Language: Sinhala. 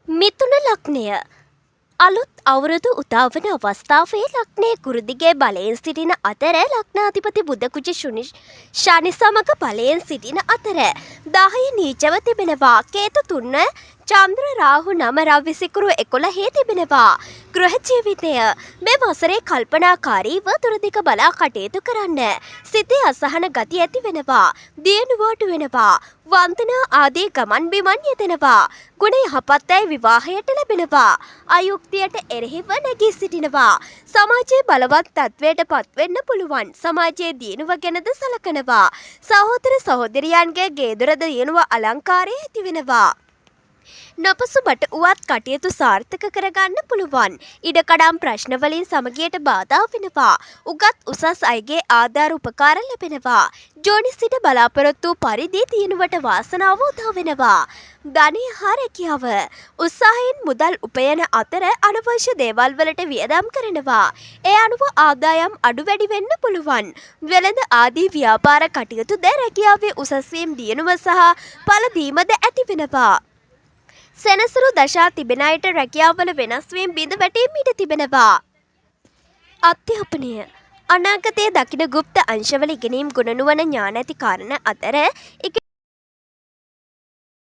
මිථුන ලග්නය අලුත් අවුරුදු උදාවන අවස්ථාවේ ලග්නයේ කුරුදිගේ බලයෙන් සිටින අතර ලග්නාධිපති බුධ කුජ ශනි සමග බලයෙන් සිටින අතර 10 නීචව තිබෙනවා. කේතු 3 චන්ද්‍ර රාහු නම රවි සිකුරු 11 තිබෙනවා. ගෘහ ජීවිතය මේ වසරේ කල්පනාකාරීව දුරදිග බලා කටයුතු කරන්න. සිතේ අසහන ගති ඇති වෙනවා. දියුණුවට වෙනවා. වන්දනා ආදී ගමන් බිමන් යෙදෙනවා. ගුණ යහපත් අය විවාහයට ලැබෙනවා. අයුක්තියට එරෙහිව නැගී සිටිනවා. සමාජයේ බලවත් තත්වයට පත්වෙන්න පුළුවන්. සමාජයේ දියුණුව ගැනද සලකනවා. සහෝදර සහෝදරියන්ගේ ගේදොරද දියුණුව අලංකාරය ඇති වෙනවා. නොපසුබට උවත් කටයුතු සාර්ථක කරගන්න පුළුවන්. ඉඩකඩම් ප්‍රශ්නවලින් සමගියට බාධා වෙනවා. උගත් උසස් අයගේ ආධාර උපකාර ලැබෙනවා. ජෝනි සිට බලාපොරොත්තු පරිදි දියුණුවට වාසනාව උදා වෙනවා. ධනය හා රැකියාව උත්සාහයෙන් මුදල් උපයන අතර අනවශ්‍ය දේවල් වලට වියදම් කරනවා. ඒ අනුව ආදායම් අඩු වැඩි වෙන්න පුළුවන්. වෙළඳ ආදී ව්‍යාපාර කටයුතුද රැකියාවේ උසස් වීම දියුණුව සහ ඵල දීමද ඇති වෙනවා. සෙනසුරු දශා තිබෙන අයට රැකියාවල වෙනස් වීම බිඳ වැටීම් ඉඩ තිබෙනවා. අධ්‍යාපනය අනාගතයේ දකින গুপ্ত අංශවල ඉගෙනීම් ගුණ නුවණ ඥාන ඇති කාරණා අතර